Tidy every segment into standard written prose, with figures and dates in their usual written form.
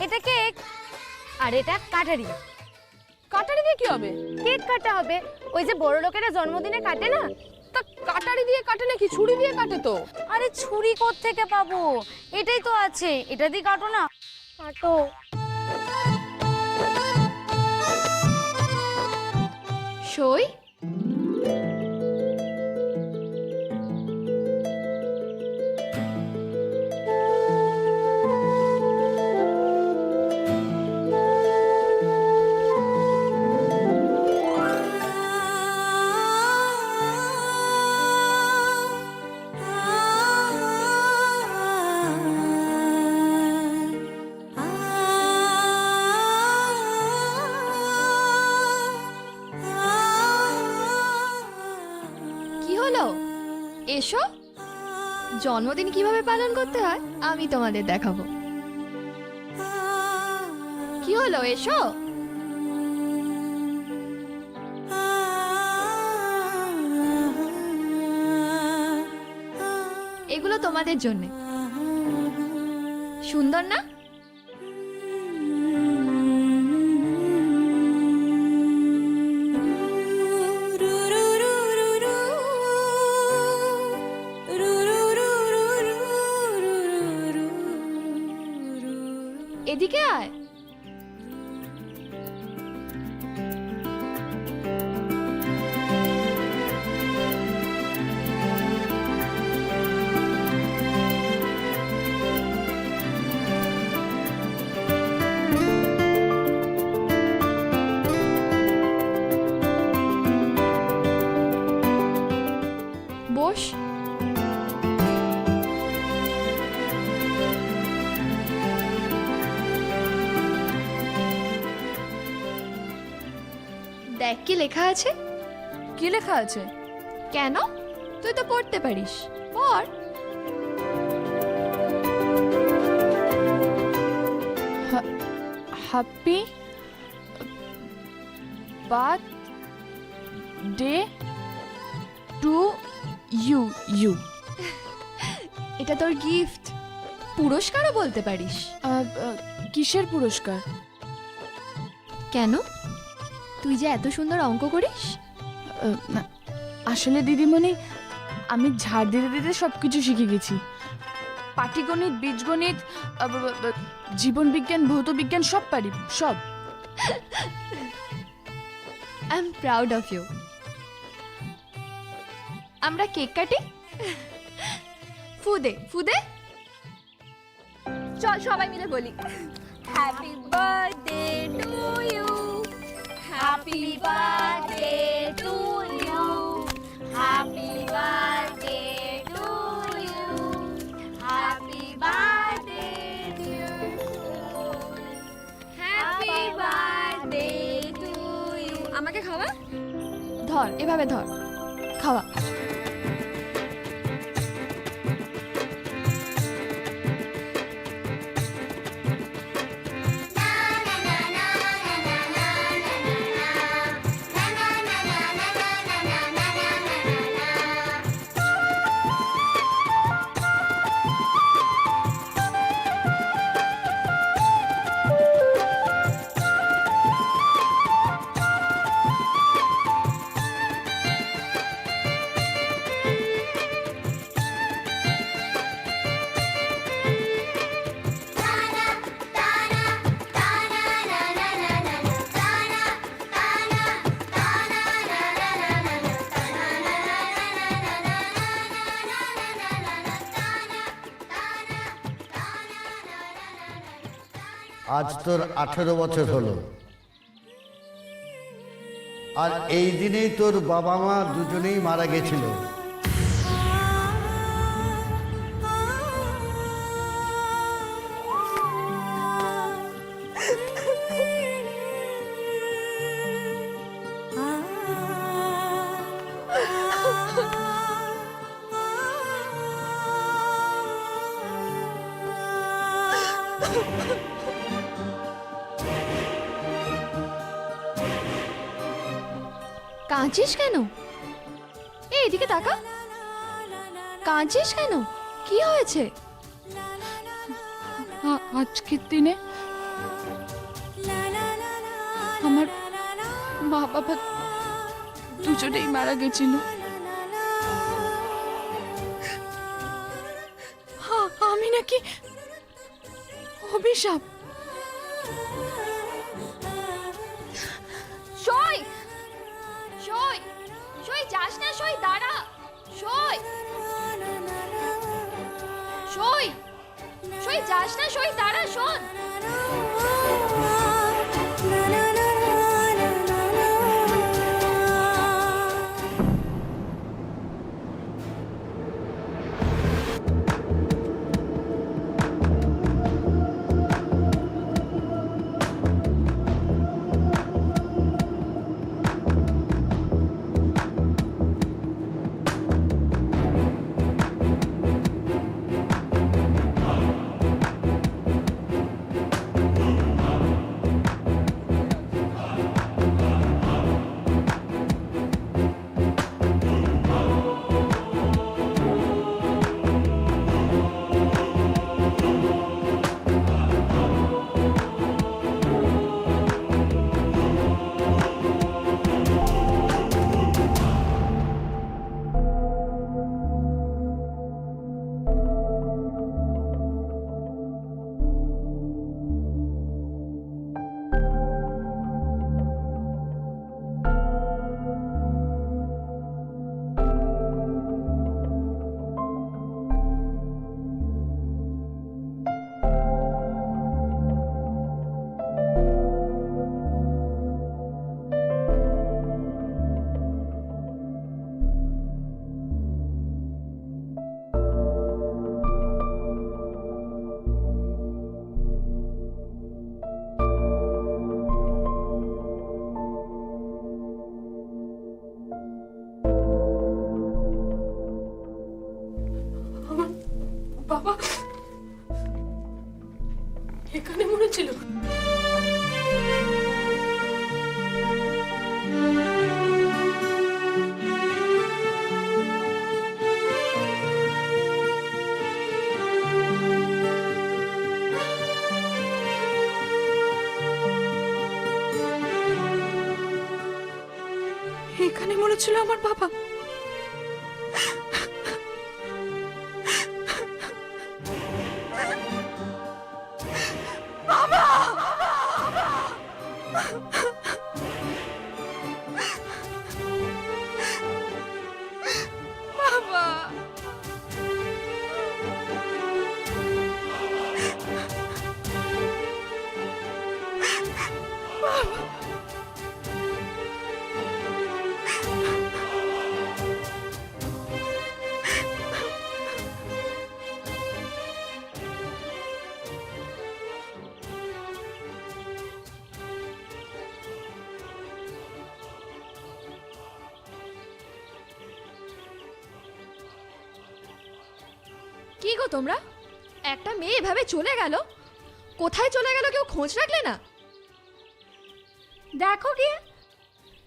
এটা কেক আর এটা কাটারি। কাটারি দিয়ে কি হবে? কেক কাটা হবে, ওই যে বড় লোকেরা জন্মদিনে কাটে না। তা কাটারি দিয়ে কাটে নাকি? ছুরি দিয়ে কাটে তো। আরে ছুরি কোত্থেকে পাবো, এটাই তো আছে, এটা দিয়ে কাটো না। কাটো। সই এসো, জন্মদিন কিভাবে পালন করতে হয় আমি তোমাদের দেখাবো। কি হলো, এসো। এগুলো তোমাদের জন্য, সুন্দর না? এদিকে আয়। বস। দেখ কি লেখা আছে। কি লেখা আছে? কেন, তুই তো পড়তে পারিস, পড়। Happy birthday to you. You এটা তোর গিফট, পুরস্কারও বলতে পারিস। কিসের পুরস্কার? কেন, তুই যে এত সুন্দর অঙ্ক করিস। আসলে দিদিমণি, আমি ঝাড় দিতে দিতে সবকিছু শিখে গেছি। পাটিগণিত, বীজগণিত, জীবন বিজ্ঞান, ভৌত বিজ্ঞান সব পারি, সব। I am proud of you. আমরা কেক কাটি। ফুদে ফুদে, চল সবাই মিলে বলি, happy birthday to you, happy birthday to you, happy birthday to you, happy birthday to, happy birthday to you. আমাকে খাওয়া। ধর, এভাবে ধর, খাওয়া। আজ তোর 18 বছর হলো, আর এই দিনেই তোর বাবা মা দুজনেই মারা গেছিল। কাঁদছিস কেন? এদিকে তাকা। কাঁদছিস কেন? কি হয়েছে? আজকের দিনে আমার মা বাবা দুজনেই মারা গেছিল। আমি নাকি অভিশাপ। সই সই সই যাস না, সই দাঁড়া, সই সই সই যাস না, সই দাঁড়া, শোন। বাবা এখানে মনে ছিল। এখানে মনে ছিল আমার বাবা। কি গো তোমরা, একটা মেয়ে এভাবে চলে গেল, কোথায় চলে গেল কেউ খোঁজ রাখলে না? দেখো গিয়ে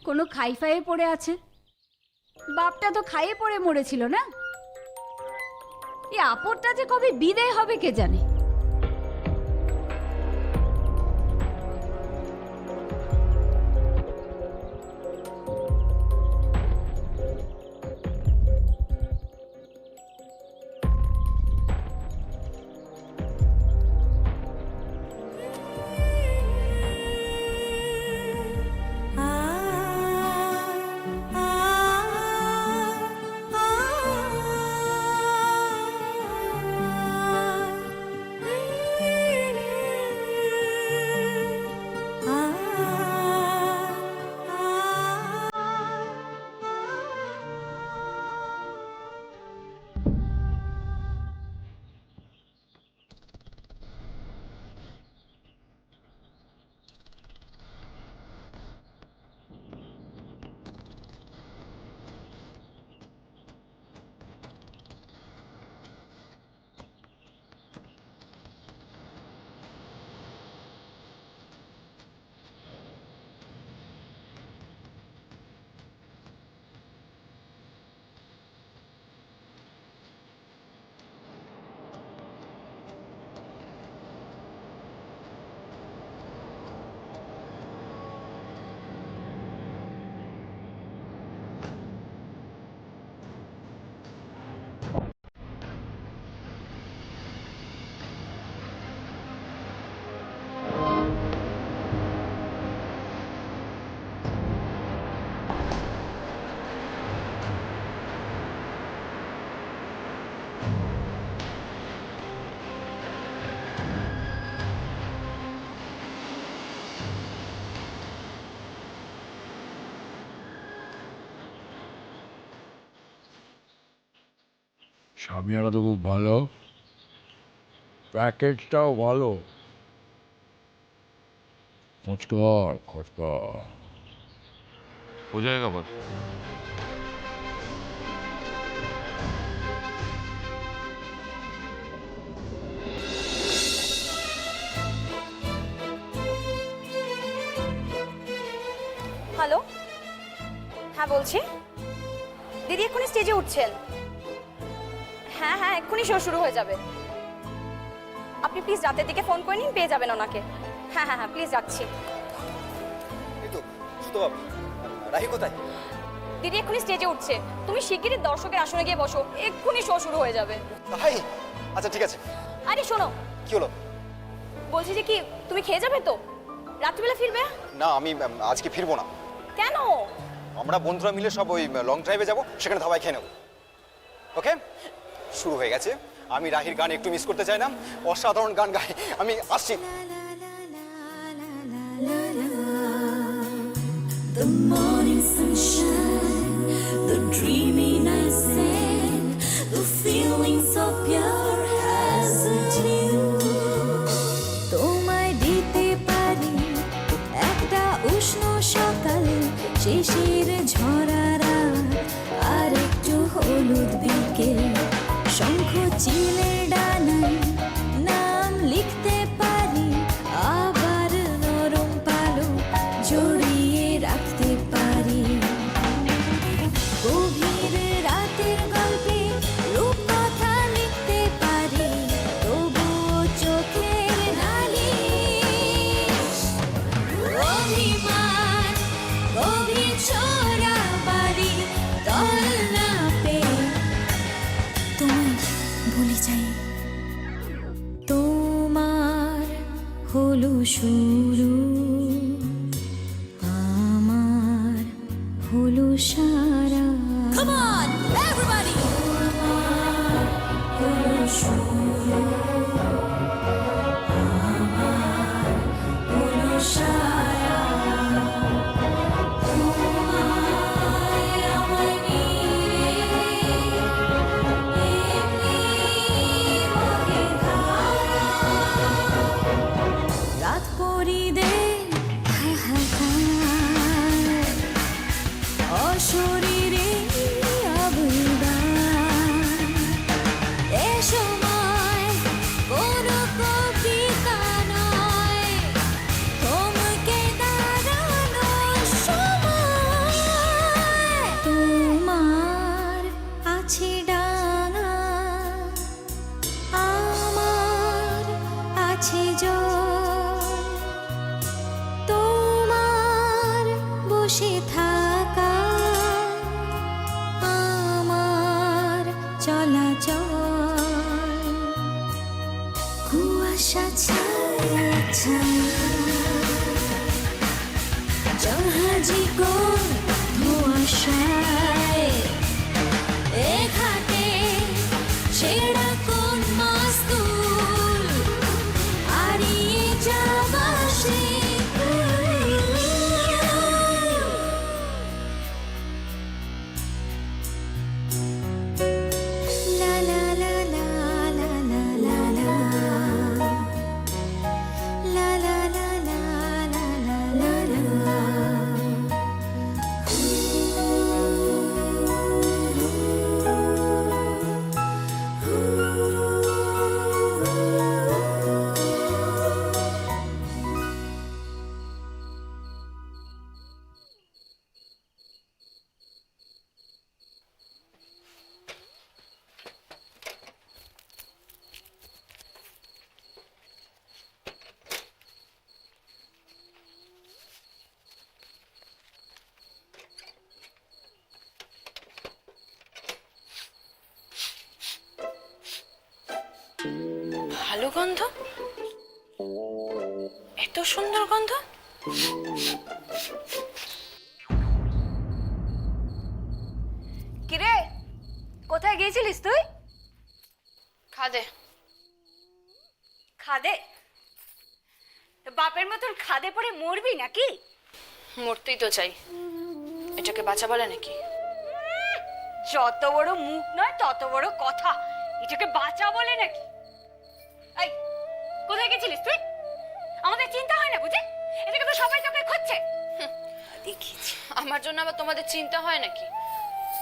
কোনো খাই ফাইয়ে পড়ে আছে। বাপটা তো খাইয়ে পড়ে মরেছিল না? এই আপদটা যে কবে বিদায় হবে কে জানে। সামিয়ানা তো খুব ভালো, প্যাকেজটাও ভালো। খোঁজ কর, খোঁজ কর। हो जाएगा बस। হ্যালো, হ্যাঁ বলছি। দিদি এক্ষুনি স্টেজে উঠছেন। হ্যাঁ হ্যাঁ, এক্ষুনি শো শুরু হয়ে যাবে। আপনি প্লিজ রাতের দিকে ফোন করে নিন, পেয়ে যাবেন ওনাকে। হ্যাঁ হ্যাঁ হ্যাঁ, প্লিজ রাখছি। রাহি কোথায়? দিদি এক্ষুনি স্টেজে উঠছে, তুমি শিগগিরই দর্শকের আসনে গিয়ে বসো, এক্ষুনি শো শুরু হয়ে যাবে। তাই? আচ্ছা ঠিক আছে। আরে শোনো, কি হলো? বলছি যে কি, তুমি খেয়ে যাবে তো? রাত্রিবেলা ফিরবে? না, আমি আজকে ফিরবো না। কেন? আমরা বন্ধুরা মিলে সব ওই লং ড্রাইভে যাব, সেখানে ধাবায় খেয়ে নেব। ওকে, শুরু হয়ে গেছে। আমি রাহির গান একটু মিস করতে চাই না, অসাধারণ গান গায়। আমি আসছি। The morning sunshine, the dreamy night sand, the feeling so pure as a dew. তোমায় দিতে পারি একটা উষ্ণ সকাল, শিশির ঝরা রাত, আর একটু হলুদ বিকেল। শঙ্খ চিলের ডানায় নাম লিখতে পারি, আবার নরম পালক জড়িয়ে রাখতে পারি। গভীর রাতের গল্পে রূপকথা লিখতে পারি, তবুও চোখের নালিশ। অভিমান গভীর ছোড়া বাড়ি, তল না পেয়ে তোমায় বলে যাই, তোমার হলো শুরু, আমার হলো সারা। Come on, everybody! তোমার হলো শুরু, আমার হলো সারা। তোমায় আমায় নিয়ে এমনি বহে ধারা। রাত পরিদের হাহাকার, অশরীরে আবদার। এ সময় কোনো কবিতা নয়, থমকে দাঁড়ানোর সময়। তোমার আছে ডানা, আমার আছে জল। তোমার বসে থাকা, আমার চলাচল। কুয়াশা ছায়া ছায়া, জাহাজি কোন ধোঁয়াশায়। এ ঘাটে ছেঁড়া কোন মাস্তুল, হারিয়ে যাওয়া সে কুল। লা লা লা লা লা লা লা লা। লা লা লা লা লা লা লা লা। ভালো গন্ধ, এত সুন্দর গন্ধ। কিরে, কোথায় গিয়েছিলিস তুই? খাদে। খাদে? বাপের মতন খাদে পড়ে মরবি নাকি? মরতেই তো চাই, এটাকে বাঁচা বলে নাকি? যত বড় মুখ নয় তত বড় কথা। এটাকে বাঁচা বলে নাকি? এই কোথায় গেছিলিস তুই? আমাদের চিন্তা হয় না বুঝি? এটাকে তো সবাই তোকে খুঁজছে। দেখিছি আমার জন্য আবার তোমাদের চিন্তা হয় নাকি?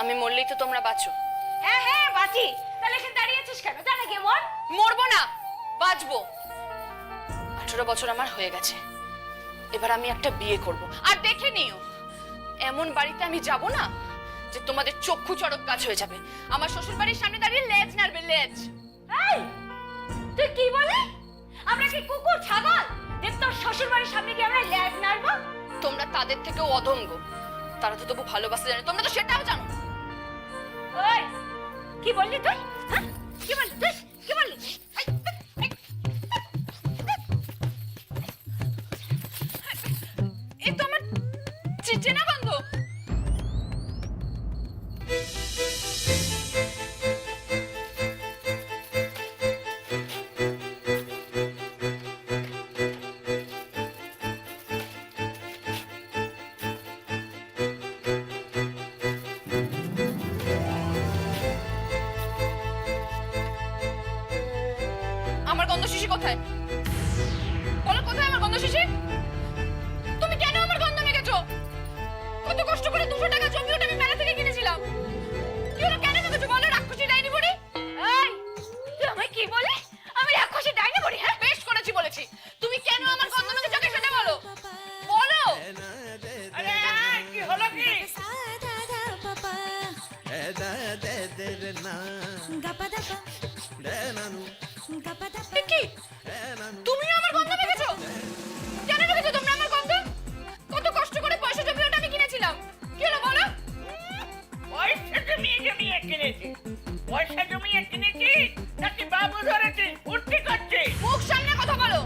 আমি মরলেই তো তোমরা বাঁচো। হ্যাঁ হ্যাঁ বাঁচি। তাহলে এখানে দাঁড়িয়ে আছিস কেন? জানা গিয়ে মর। মরবো না, বাঁচবো। 18 বছর আমার হয়ে গেছে, এবার আমি একটা বিয়ে করব। আর দেখে নিও, এমন বাড়িতে আমি যাব না যে তোমাদের চক্ষু চড়ক গাছ হয়ে যাবে। আমার শ্বশুর বাড়ির সামনে দাঁড়িয়ে লেজ নাড়বে, লেজ। এই তুই কি বলে? আমরা কি কুকুর ছাগল যে তোর শ্বশুর বাড়ির সামনে গিয়ে আমরা ল্যাজ নাড়বো? তোমরা তাদের থেকেও অধঙ্গ। তারা তো তবু ভালোবাসতে জানে, তোমরা তো সেটাও জানো না। ওই কি বললি তুই? হ্যাঁ কি বললি তুই? কি বললি? এই তো আমার চেনা গন্ধ। আমার গন্ধ শিশি কোথায়? বলো কোথায় আমার গন্ধ শিশি? তুমি কেন আমার গন্ধ মেখেছো? কত কষ্ট করে 200 টাকা জমি ওটা আমি মেলা থেকে কিনেছিলাম। কি হলো, কেন মেখেছো বলো? রাক্ষসী ডাইনি বুড়ি। এই তুই আমায় কি বলে? আমি রাক্ষসী ডাইনি বলি? হ্যাঁ বেশ করেছি বলেছি। তুমি কেন আমার গন্ধ মেখেছো আগে সেটা বলো। বলো। আরে কি হলো কি? এ কি? তুমি আমার গন্ধ মেখেছো? কেন মেখেছো তোমরা আমার গন্ধ? কত কষ্ট করে পয়সা জমিয়ে ওটা আমি কিনেছিলাম। কি হলো বলো? পয়সা জমিয়ে কিনেছি নাকি বাবু ধরেছে উঠতে করছে? মুখ সামনে কথা বলো।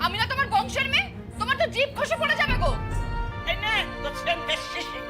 আমি না তোমার বংশের মেয়ে, তোমার তো জিভ খসে পড়ে যাবে গো। এই না তো সেন্টের শেষে